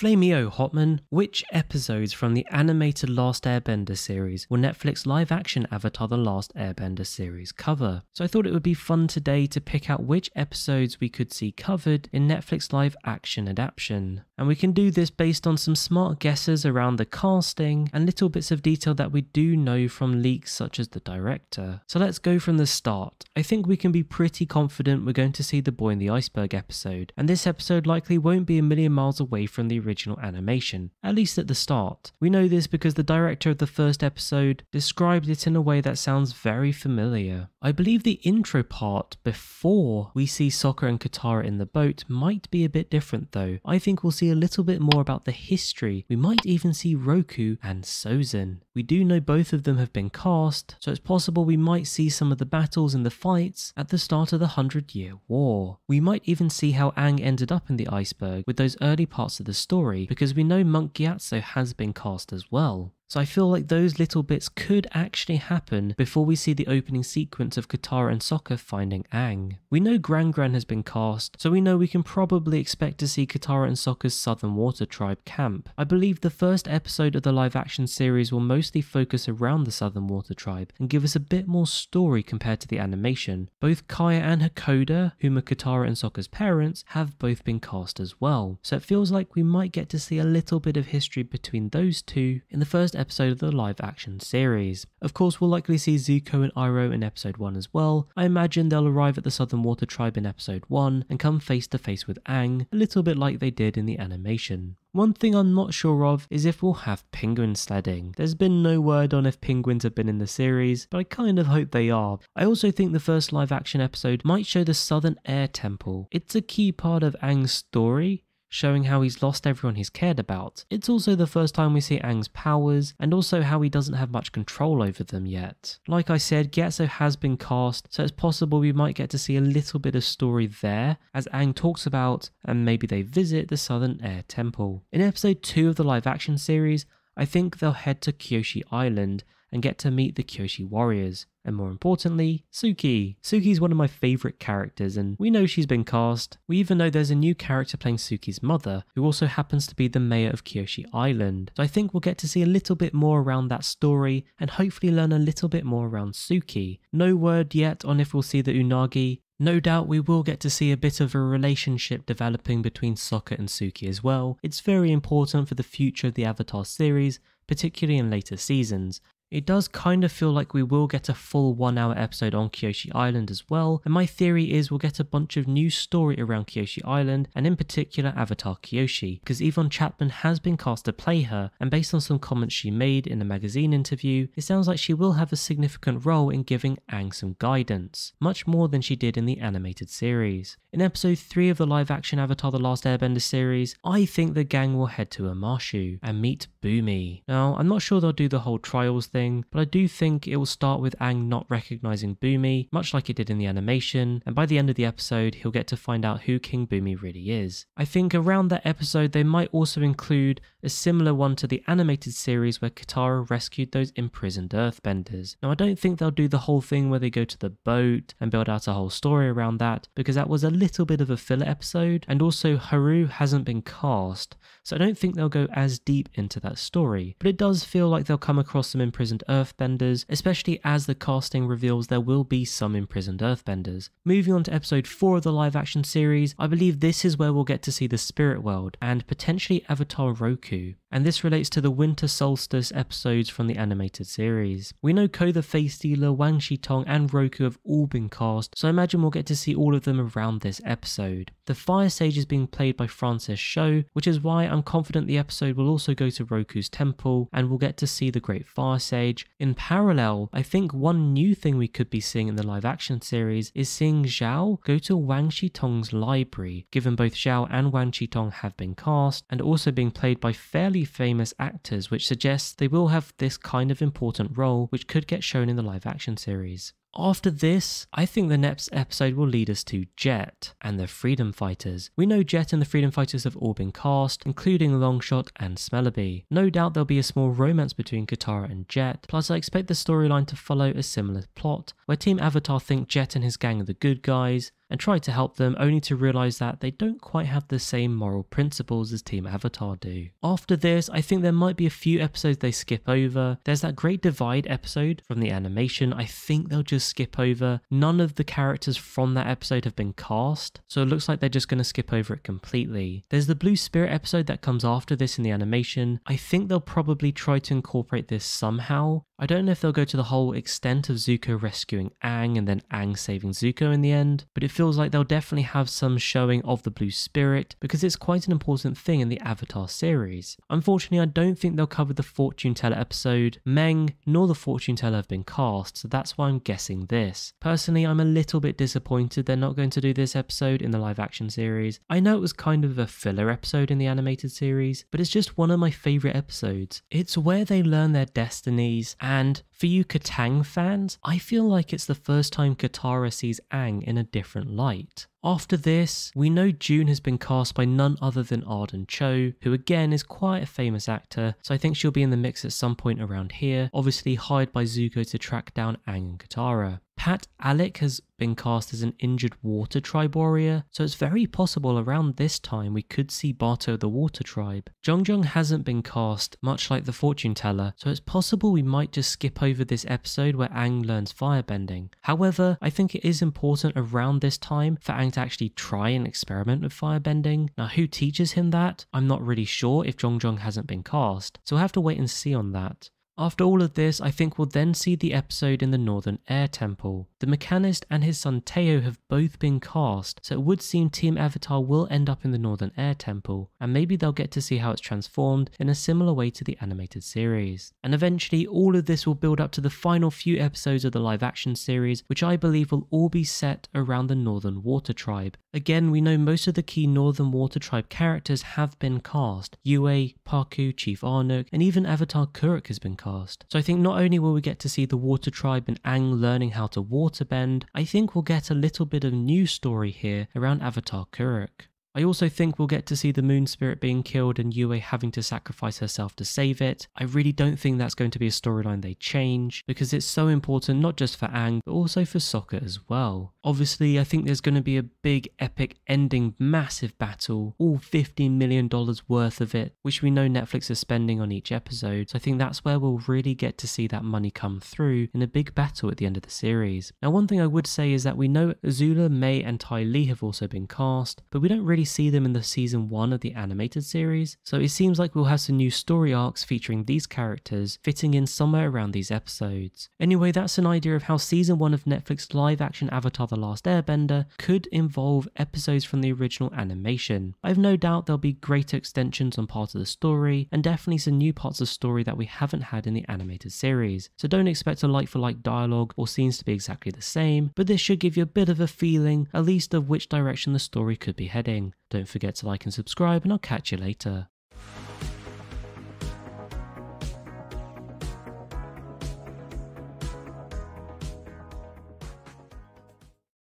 Flameo Hotman, which episodes from the animated Last Airbender series will Netflix live-action Avatar The Last Airbender series cover? So I thought it would be fun today to pick out which episodes we could see covered in Netflix live-action adaptation. And we can do this based on some smart guesses around the casting and little bits of detail that we do know from leaks such as the director. So let's go from the start. I think we can be pretty confident we're going to see the Boy in the Iceberg episode, and this episode likely won't be a million miles away from the original animation, at least at the start. We know this because the director of the first episode described it in a way that sounds very familiar. I believe the intro part before we see Sokka and Katara in the boat might be a bit different though. I think we'll see a little bit more about the history. We might even see Roku and Sozin. We do know both of them have been cast, so it's possible we might see some of the battles and the fights at the start of the 100-Year War. We might even see how Aang ended up in the iceberg with those early parts of the story, because we know Monk Gyatso has been cast as well. So I feel like those little bits could actually happen before we see the opening sequence of Katara and Sokka finding Aang. We know Gran Gran has been cast, so we know we can probably expect to see Katara and Sokka's Southern Water Tribe camp. I believe the first episode of the live action series will mostly focus around the Southern Water Tribe and give us a bit more story compared to the animation. Both Kaya and Hakoda, whom are Katara and Sokka's parents, have both been cast as well. So it feels like we might get to see a little bit of history between those two in the first episode of the live action series. Of course, we'll likely see Zuko and Iroh in episode 1 as well. I imagine they'll arrive at the Southern Water Tribe in episode 1 and come face to face with Aang, a little bit like they did in the animation. One thing I'm not sure of is if we'll have penguin sledding. There's been no word on if penguins have been in the series, but I kind of hope they are. I also think the first live action episode might show the Southern Air Temple. It's a key part of Aang's story, showing how he's lost everyone he's cared about. It's also the first time we see Aang's powers, and also how he doesn't have much control over them yet. Like I said, Gyatso has been cast, so it's possible we might get to see a little bit of story there, as Aang talks about, and maybe they visit the Southern Air Temple. In episode 2 of the live action series, I think they'll head to Kyoshi Island and get to meet the Kyoshi warriors. And more importantly, Suki. Suki's one of my favourite characters, and we know she's been cast. We even know there's a new character playing Suki's mother, who also happens to be the mayor of Kyoshi Island. So I think we'll get to see a little bit more around that story, and hopefully learn a little bit more around Suki. No word yet on if we'll see the Unagi. No doubt we will get to see a bit of a relationship developing between Sokka and Suki as well. It's very important for the future of the Avatar series, particularly in later seasons. It does kind of feel like we will get a full 1-hour episode on Kyoshi Island as well, and my theory is we'll get a bunch of new story around Kyoshi Island, and in particular Avatar Kyoshi, because Yvonne Chapman has been cast to play her, and based on some comments she made in a magazine interview, it sounds like she will have a significant role in giving Aang some guidance, much more than she did in the animated series. In episode 3 of the live action Avatar The Last Airbender series, I think the gang will head to Amashu and meet Bumi. Now, I'm not sure they'll do the whole trials thing, but I do think it will start with Aang not recognizing Bumi, much like it did in the animation, and by the end of the episode, he'll get to find out who King Bumi really is. I think around that episode, they might also include a similar one to the animated series where Katara rescued those imprisoned earthbenders. Now, I don't think they'll do the whole thing where they go to the boat and build out a whole story around that, because that was a little bit of a filler episode, and also Haru hasn't been cast, so I don't think they'll go as deep into that story. But it does feel like they'll come across some imprisoned earthbenders, especially as the casting reveals there will be some imprisoned earthbenders. Moving on to episode 4 of the live action series, I believe this is where we'll get to see the spirit world and potentially Avatar Roku. And this relates to the winter solstice episodes from the animated series. We know Ko the Face Stealer, Wang Shitong and Roku have all been cast, so I imagine we'll get to see all of them around this episode. The Fire Sage is being played by Frances Shaw, which is why I'm confident the episode will also go to Roku's temple and we'll get to see the Great Fire Sage. In parallel, I think one new thing we could be seeing in the live action series is seeing Zhao go to Wang Shitong's library, given both Zhao and Wang Shitong have been cast and also being played by fairly famous actors, which suggests they will have this kind of important role which could get shown in the live action series. After this, I think the next episode will lead us to Jet and the Freedom Fighters. We know Jet and the Freedom Fighters have all been cast, including Longshot and Smellerbee. No doubt there'll be a small romance between Katara and Jet, plus I expect the storyline to follow a similar plot, where Team Avatar think Jet and his gang are the good guys, and try to help them, only to realize that they don't quite have the same moral principles as Team Avatar do. After this, I think there might be a few episodes they skip over. There's that Great Divide episode from the animation I think they'll just skip over. None of the characters from that episode have been cast, so it looks like they're just going to skip over it completely. There's the Blue Spirit episode that comes after this in the animation. I think they'll probably try to incorporate this somehow. I don't know if they'll go to the whole extent of Zuko rescuing Aang and then Aang saving Zuko in the end, but it feels like they'll definitely have some showing of the Blue Spirit because it's quite an important thing in the Avatar series. Unfortunately, I don't think they'll cover the Fortune Teller episode. Meng nor the Fortune Teller have been cast, so that's why I'm guessing this. Personally, I'm a little bit disappointed they're not going to do this episode in the live action series. I know it was kind of a filler episode in the animated series, but it's just one of my favourite episodes. It's where they learn their destinies, and for you Katang fans, I feel like it's the first time Katara sees Aang in a different light. After this, we know June has been cast by none other than Arden Cho, who again is quite a famous actor, so I think she'll be in the mix at some point around here, obviously hired by Zuko to track down Aang and Katara. Pat Alec has been cast as an injured Water Tribe warrior, so it's very possible around this time we could see Bato the Water Tribe. Jong hasn't been cast, much like the Fortune Teller, so it's possible we might just skip over this episode where Aang learns firebending. However, I think it is important around this time for Aang to actually try and experiment with firebending. Now, who teaches him that? I'm not really sure if Jong hasn't been cast, so we'll have to wait and see on that. After all of this, I think we'll then see the episode in the Northern Air Temple. The Mechanist and his son Teo have both been cast, so it would seem Team Avatar will end up in the Northern Air Temple, and maybe they'll get to see how it's transformed in a similar way to the animated series. And eventually, all of this will build up to the final few episodes of the live action series, which I believe will all be set around the Northern Water Tribe. Again, we know most of the key Northern Water Tribe characters have been cast. Yue, Parku, Chief Arnook, and even Avatar Kuruk has been cast. So I think not only will we get to see the Water Tribe and Aang learning how to waterbend, I think we'll get a little bit of new story here around Avatar Kuruk. I also think we'll get to see the Moon Spirit being killed and Yue having to sacrifice herself to save it. I really don't think that's going to be a storyline they change, because it's so important not just for Aang, but also for Sokka as well. Obviously, I think there's going to be a big epic ending massive battle, all $15 million worth of it, which we know Netflix is spending on each episode, so I think that's where we'll really get to see that money come through in a big battle at the end of the series. Now, one thing I would say is that we know Azula, May and Ty Lee have also been cast, but we don't really see them in the season 1 of the animated series, so it seems like we'll have some new story arcs featuring these characters fitting in somewhere around these episodes. Anyway, that's an idea of how season 1 of Netflix live action Avatar The Last Airbender could involve episodes from the original animation. I have no doubt there'll be greater extensions on parts of the story, and definitely some new parts of story that we haven't had in the animated series, so don't expect a like for like dialogue or scenes to be exactly the same, but this should give you a bit of a feeling, at least of which direction the story could be heading. Don't forget to like and subscribe, and I'll catch you later.